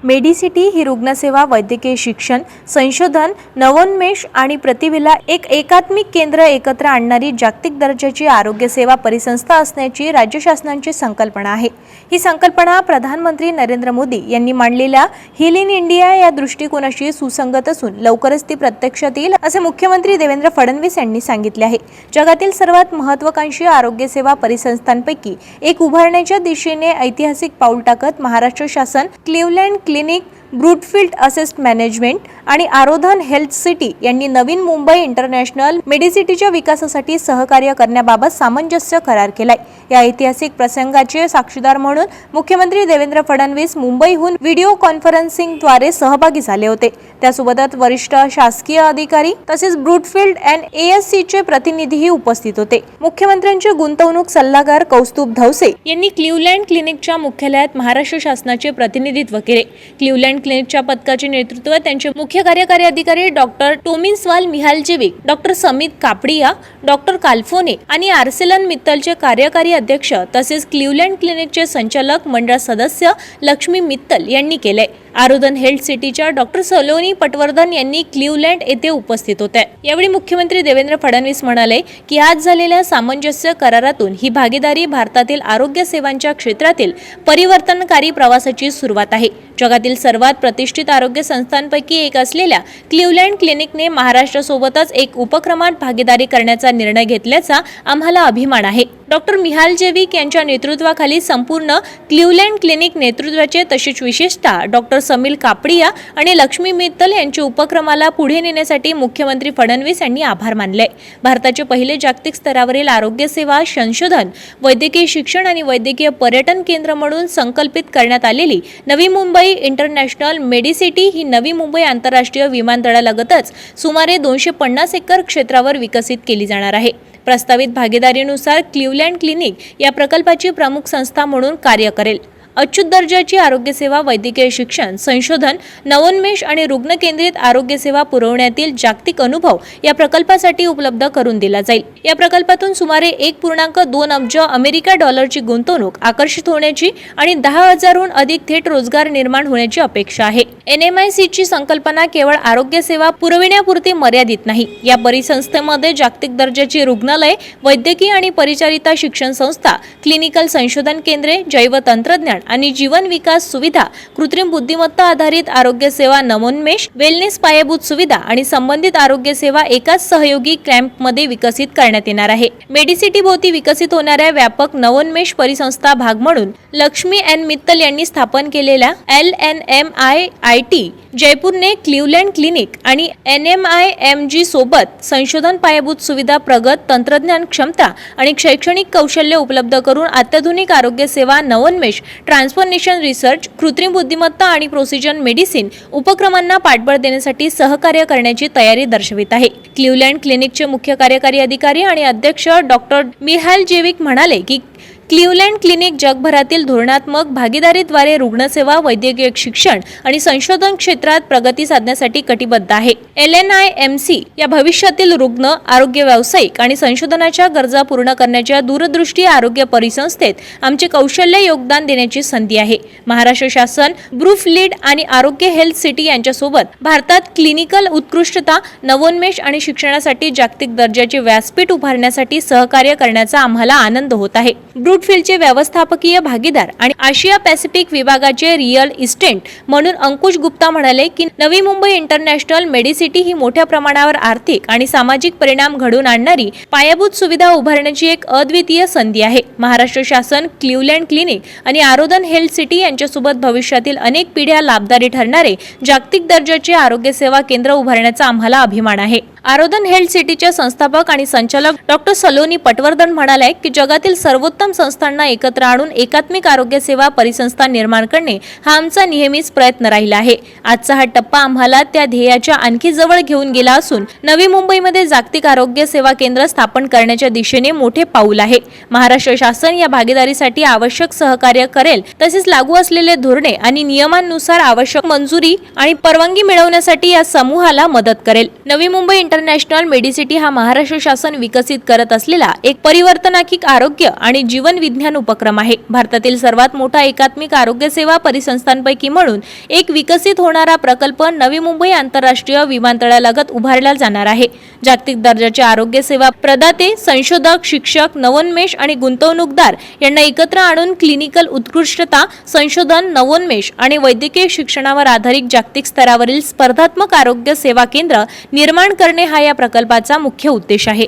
मेडिसिटी ही रुग्णसेवा, वैद्यकीय शिक्षण, संशोधन, नवोन्मेष आणि प्रतिभेला एक एकात्मिक केंद्र एकत्र आणणारी जागतिक दर्जाची आरोग्य सेवा परिसंस्था असण्याची राज्य शासनाची संकल्पना आहे। ही संकल्पना प्रधानमंत्री नरेंद्र मोदी यांनी मांडलेल्या हील इन इंडिया या दृष्टिकोनाशी सुसंगत असून लवकरच ती प्रत्यक्षात येईल असे मुख्यमंत्री देवेंद्र फडणवीस यांनी सांगितले आहे। जगातील सर्वात महत्त्वाकांक्षी आरोग्य सेवा परिसंस्थांपैकी एक उभारण्याच्या दिशेने ऐतिहासिक पाऊल टाकत महाराष्ट्र शासन क्लिव्हलँड क्लिनिक, ब्रूटफील्ड असेस्ट मॅनेजमेंट आणि आरोधन हेल्थ सिटी यांनी नवीन मुंबई इंटरनॅशनल मेडिसिटीच्या विकासासाठी सहकार्य करण्याबाबत सामंजस्य करार केलाय। या ऐतिहासिक प्रसंगाचे साक्षीदार म्हणून मुख्यमंत्री देवेंद्र फडणवीस मुंबईहून व्हिडिओ कॉन्फरन्सिंगद्वारे सहभागी झाले होते। त्यासोबतच वरिष्ठ शासकीय अधिकारी तसेच ब्रूटफील्ड अँड एएससीचे प्रतिनिधीही उपस्थित होते। मुख्यमंत्र्यांचे गुंतवणूक सल्लागार कौस्तुभ धवसे यांनी क्लिव्हलँड क्लिनिकच्या मुख्यालयात महाराष्ट्र शासनाचे प्रतिनिधित्व केले। क्लिव्हलँड क्लिनिकच्या पथकाचे नेतृत्व त्यांचे मुख्य कार्यकारी अधिकारी डॉक्टर टोमिन्सवाल मिहालजेविक, डॉक्टर समित कापडिया, डॉक्टर काल्फोने आणि आर्सेलन मित्तलचे कार्यकारी अध्यक्ष तसेच क्लिव्हलँड क्लिनिकचे संचालक मंडळ सदस्य लक्ष्मी मित्तल यांनी केले। आरोधन हेल्थ सिटीच्या डॉक्टर सलोनी पटवर्धन यांनी क्लिव्हलँड येथे उपस्थित होत्या। यावेळी मुख्यमंत्री देवेंद्र फडणवीस म्हणाले की आज झालेल्या सामंजस्य करारातून ही भागीदारी भारतातील आरोग्य सेवांच्या क्षेत्रातील परिवर्तनकारी प्रवासाची सुरुवात आहे। जगातील सर्वात प्रतिष्ठित आरोग्य संस्थांपैकी एक असलेल्या क्लिव्हलँड क्लिनिकने महाराष्ट्रासोबतच एक उपक्रमात भागीदारी करण्याचा निर्णय घेतल्याचा आम्हाला अभिमान आहे। डॉक्टर मिहालजेविक यांच्या नेतृत्वाखाली संपूर्ण क्लिव्हलँड क्लिनिक नेतृत्वाचे तसेच विशेषतः डॉक्टर समिल कापडिया आणि लक्ष्मी मित्तल यांच्या उपक्रमाला पुढे नेण्यासाठी मुख्यमंत्री फडणवीस यांनी आभार मानले। भारताचे पहिले जागतिक स्तरावरील आरोग्य सेवा, संशोधन, वैद्यकीय शिक्षण आणि वैद्यकीय पर्यटन केंद्र म्हणून संकल्पित करण्यात आलेली नवी मुंबई इंटरनॅशनल मेडिसिटी ही नवी मुंबई आंतरराष्ट्रीय विमानतळालगतच सुमारे 250 एकर क्षेत्रावर विकसित केली जाणार आहे। प्रस्तावित भागीदारीनुसार क्लिव्हलँड क्लिनिक या प्रकल्पाची प्रमुख संस्था म्हणून कार्य करेल। अच्युत दर्जाची आरोग्य सेवा, वैद्यकीय शिक्षण, संशोधन, नवोन्मेष आणि रुग्ण केंद्रित आरोग्य सेवा पुरवण्यातील जागतिक अनुभव या प्रकल्पासाठी उपलब्ध करून दिला जाईल। या प्रकल्पातून सुमारे 1.2 अब्ज अमेरिका डॉलरची गुंतवणूक आकर्षित होण्याची आणि 10,000हून अधिक थेट रोजगार निर्माण होण्याची अपेक्षा आहे। एनएमआयसीची संकल्पना केवळ आरोग्य सेवा पुरविण्यापुरती मर्यादित नाही। या परिसंस्थेमध्ये जागतिक दर्जाची रुग्णालय, वैद्यकीय आणि परिचारिता शिक्षण संस्था, क्लिनिकल संशोधन केंद्रे, जैव तंत्रज्ञान आणि जीवन विकास सुविधा, कृत्रिम बुद्धिमत्ता आधारित आरोग्य सेवा, नवोन्मेष, वेलनेस पायाभूत सुविधा आणि संबंधित आरोग्य सेवा एकाच सहयोगी कॅम्पमध्ये विकसित करण्यात येणार आहे। मेडिसिटी भोवती विकसित होणाऱ्या व्यापक नवोन्मेष परिसंस्था भाग म्हणून लक्ष्मी एन मित्तल यांनी स्थापन केलेल्या LNMIIT जयपूरने क्लिव्हलँड क्लिनिक आणि NMIMG सोबत संशोधन, पायाभूत सुविधा, प्रगत तंत्रज्ञान क्षमता आणि शैक्षणिक कौशल्य उपलब्ध करून अत्याधुनिक आरोग्य सेवा, नवोन्मेष, ट्रान्सफॉर्मेशन रिसर्च, कृत्रिम बुद्धिमत्ता आणि प्रोसिजन मेडिसिन उपक्रमांना पाठबळ देण्यासाठी सहकार्य करण्याची तयारी दर्शवित आहे। क्लिव्हलँड क्लिनिकचे मुख्य कार्यकारी अधिकारी आणि अध्यक्ष डॉक्टर मिहालजेविक म्हणाले की क्लिव्हलँड क्लिनिक जगभरातील धोरणात्मक भागीदारीद्वारे रुग्णसेवा, वैद्यकीय शिक्षण आणि संशोधन क्षेत्रात प्रगती साधण्यासाठी कटिबद्ध आहे। LNIMC या भविष्यातील रुग्ण, आरोग्य व्यावसायिक आणि संशोधनाच्या गरजा पूर्ण करण्याच्या दूरदृष्टी आरोग्य परिसंस्थेत आमचे कौशल्य योगदान देण्याची संधी आहे। महाराष्ट्र शासन ब्रूटफील्ड आणि आरोग्य हेल्थ सिटी यांच्यासोबत भारतात क्लिनिकल उत्कृष्टता, नवोन्मेष आणि शिक्षणासाठी जागतिक दर्जाचे व्यासपीठ उभारण्यासाठी सहकार्य करण्याचा आम्हाला आनंद होत आहे। ब्रूटफील्डचे व्यवस्थापकीय भागीदार आणि आशिया पॅसिफिक विभागाचे रिअल इस्टेट म्हणून अंकुश गुप्ता म्हणाले की नवी मुंबई इंटरनॅशनल मेडिसिटी ही मोठ्या प्रमाणावर आर्थिक आणि सामाजिक परिणाम घडवून आणणारी पायाभूत सुविधा उभारण्याची एक अद्वितीय संधी आहे। महाराष्ट्र शासन क्लिव्हलँड क्लिनिक आणि आरोधन हेल्थ सिटी यांच्यासोबत भविष्यातील अनेक पिढ्या लाभदारी ठरणारे जागतिक दर्जाचे आरोग्य सेवा केंद्र उभारण्याचा आम्हाला अभिमान आहे। आरोधन हेल्थ सिटीचे संस्थापक आणि संचालक डॉक्टर सलोनी पटवर्धन म्हणाले की जगातील सर्वोत्तम संस्थांना एकत्र आणून एकात्मिक आरोग्य सेवा परिसंस्था निर्माण करणे हा आमचा नेहमीच प्रयत्न राहिला आहे। आजचा हा टप्पा आम्हाला त्या ध्येयाच्या आणखी जवळ घेऊन गेला असून नवी मुंबईमध्ये जागतिक आरोग्य सेवा केंद्र स्थापन करण्याच्या दिशेने मोठे पाऊल आहे। महाराष्ट्र शासन या भागीदारीसाठी आवश्यक सहकार्य करेल तसेच लागू असलेले धोरणे आणि नियमांनुसार आवश्यक मंजुरी आणि परवानगी मिळवण्यासाठी या समूहाला मदत करेल। नवी मुंबई इंटरनॅशनल मेडिसिटी हा महाराष्ट्र शासन विकसित करत असलेला एक परिवर्तनात्मक आरोग्य आणि जीवन विज्ञान उपक्रम आहे. भारतातील सर्वात मोठा एकात्मिक आरोग्य सेवा परिसंस्थांपैकी म्हणून एक विकसित होणारा प्रकल्प नवी मुंबई आंतरराष्ट्रीय विमानतळालगत उभारला जाणार आहे. जागतिक दर्जाचे आरोग्य सेवा प्रदाते, संशोधक, शिक्षक, नवोन्मेष आणि गुंतवणूकदार यांना एकत्र आणून क्लिनिकल उत्कृष्टता, संशोधन, नवोन्मेष आणि वैद्यकीय शिक्षणावर आधारित जागतिक स्तरावरील स्पर्धात्मक आरोग्य सेवा केंद्र निर्माण करणे हा या प्रकल्पाचा मुख्य उद्देश आहे.